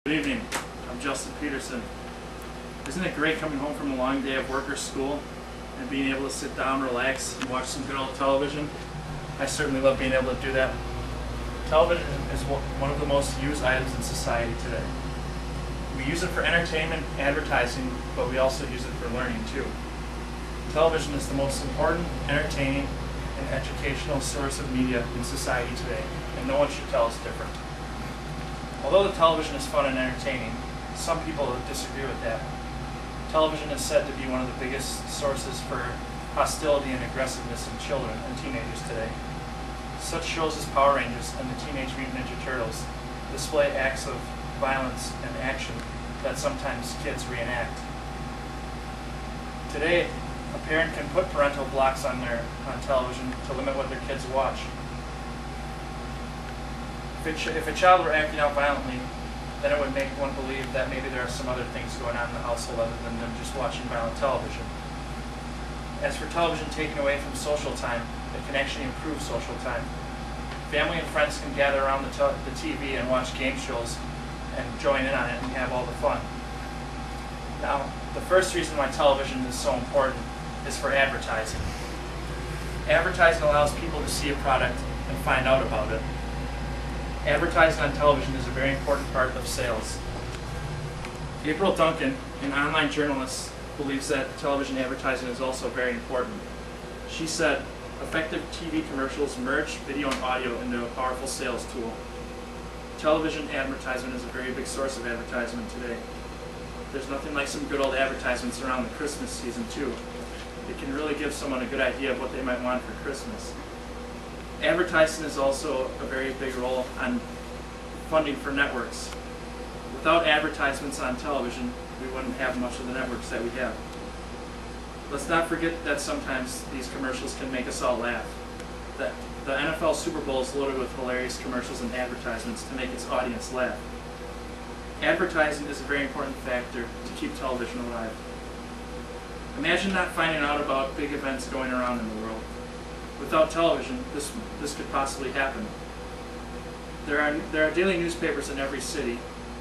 Good evening. I'm Justin Peterson. Isn't it great coming home from a long day of work or school and being able to sit down, relax, and watch some good old television? I certainly love being able to do that. Television is one of the most used items in society today. We use it for entertainment, advertising, but we also use it for learning too. Television is the most important, entertaining, and educational source of media in society today, and no one should tell us different. Although the television is fun and entertaining, some people disagree with that. Television is said to be one of the biggest sources for hostility and aggressiveness in children and teenagers today. Such shows as Power Rangers and the Teenage Mutant Ninja Turtles display acts of violence and action that sometimes kids reenact. Today, a parent can put parental blocks on television to limit what their kids watch. If a child were acting out violently, then it would make one believe that maybe there are some other things going on in the household other than them just watching violent television. As for television taking away from social time, it can actually improve social time. Family and friends can gather around the TV and watch game shows and join in on it and have all the fun. Now, the first reason why television is so important is for advertising. Advertising allows people to see a product and find out about it. Advertising on television is a very important part of sales. April Duncan, an online journalist, believes that television advertising is also very important. She said, "Effective TV commercials merge video and audio into a powerful sales tool. Television advertisement is a very big source of advertisement today. There's nothing like some good old advertisements around the Christmas season too. It can really give someone a good idea of what they might want for Christmas." Advertising is also a very big role on funding for networks. Without advertisements on television, we wouldn't have much of the networks that we have. Let's not forget that sometimes these commercials can make us all laugh. The NFL Super Bowl is loaded with hilarious commercials and advertisements to make its audience laugh. Advertising is a very important factor to keep television alive. Imagine not finding out about big events going around in the world. Without television, this could possibly happen. There are daily newspapers in every city,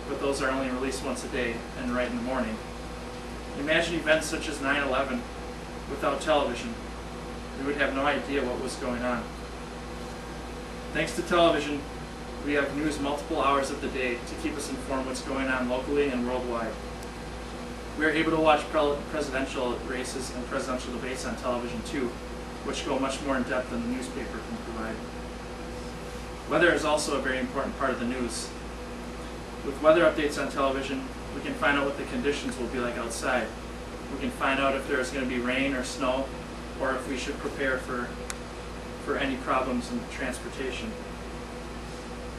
but those are only released once a day and right in the morning. Imagine events such as 9/11 without television. We would have no idea what was going on. Thanks to television, we have news multiple hours of the day to keep us informed what's going on locally and worldwide. We are able to watch presidential races and presidential debates on television too, which go much more in depth than the newspaper can provide. Weather is also a very important part of the news. With weather updates on television, we can find out what the conditions will be like outside. We can find out if there is going to be rain or snow, or if we should prepare for any problems in transportation.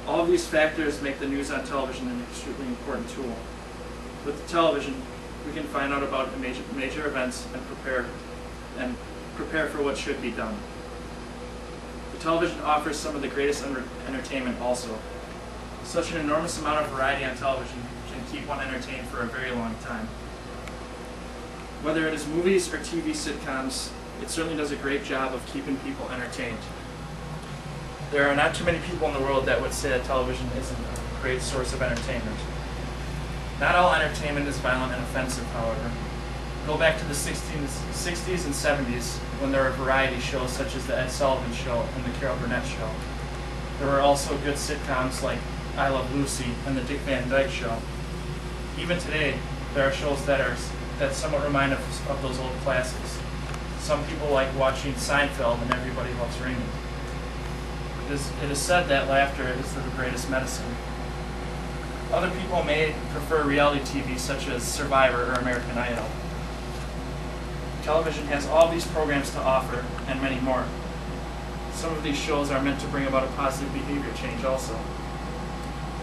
All of these factors make the news on television an extremely important tool. With the television, we can find out about major events and prepare for what should be done. The television offers some of the greatest entertainment also. Such an enormous amount of variety on television can keep one entertained for a very long time. Whether it is movies or TV sitcoms, it certainly does a great job of keeping people entertained. There are not too many people in the world that would say that television isn't a great source of entertainment. Not all entertainment is violent and offensive, however. Go back to the 60s and 70s when there were variety shows such as the Ed Sullivan Show and the Carol Burnett Show. There were also good sitcoms like I Love Lucy and the Dick Van Dyke Show. Even today, there are shows that somewhat remind us of those old classics. Some people like watching Seinfeld and Everybody Loves Raymond. It is said that laughter is the greatest medicine. Other people may prefer reality TV such as Survivor or American Idol. Television has all these programs to offer, and many more. Some of these shows are meant to bring about a positive behavior change also.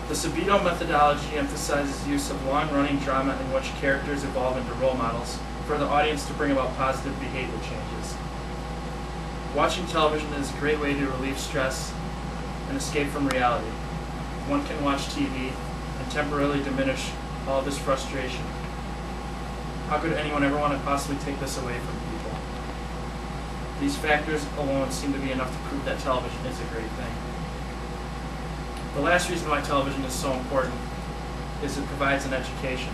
The Sabito methodology emphasizes use of long-running drama in which characters evolve into role models for the audience to bring about positive behavior changes. Watching television is a great way to relieve stress and escape from reality. One can watch TV and temporarily diminish all of this frustration. How could anyone ever want to possibly take this away from people? These factors alone seem to be enough to prove that television is a great thing. The last reason why television is so important is it provides an education.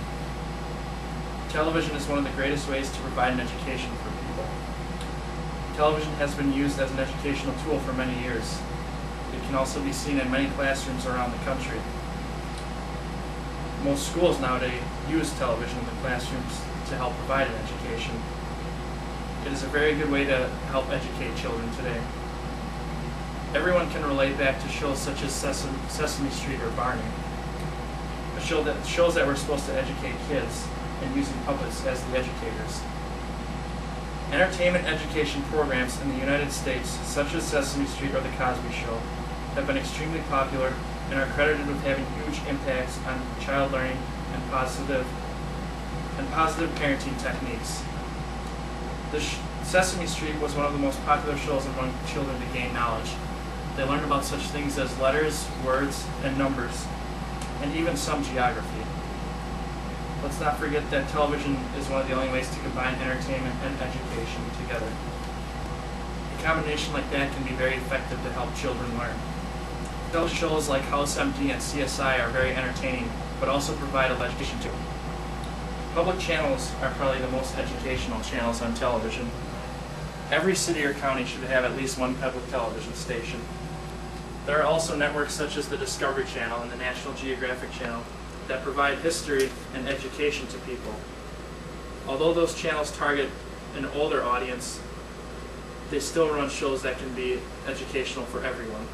Television is one of the greatest ways to provide an education for people. Television has been used as an educational tool for many years. It can also be seen in many classrooms around the country. Most schools nowadays use television in the classrooms to help provide an education. It is a very good way to help educate children today. Everyone can relate back to shows such as Sesame Street or Barney, shows that we're supposed to educate kids and using puppets as the educators. Entertainment education programs in the United States, such as Sesame Street or The Cosby Show, have been extremely popular and are credited with having huge impacts on child learning and positive parenting techniques. Sesame Street was one of the most popular shows among children to gain knowledge. They learned about such things as letters, words, and numbers, and even some geography. Let's not forget that television is one of the only ways to combine entertainment and education together. A combination like that can be very effective to help children learn. Television shows like House MD and CSI are very entertaining, but also provide education too. Public channels are probably the most educational channels on television. Every city or county should have at least one public television station. There are also networks such as the Discovery Channel and the National Geographic Channel that provide history and education to people. Although those channels target an older audience, they still run shows that can be educational for everyone.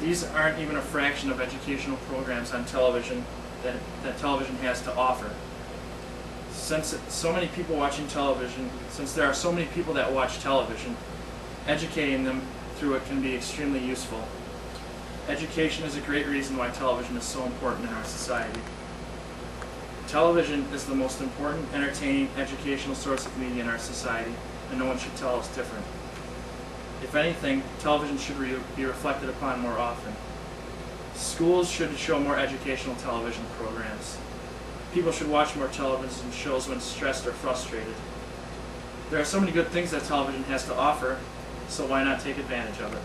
These aren't even a fraction of educational programs on television that television has to offer. Since there are so many people that watch television, educating them through it can be extremely useful. Education is a great reason why television is so important in our society. Television is the most important, entertaining, educational source of media in our society, and no one should tell us different. If anything, television should be reflected upon more often. Schools should show more educational television programs. People should watch more television shows when stressed or frustrated. There are so many good things that television has to offer, so why not take advantage of it?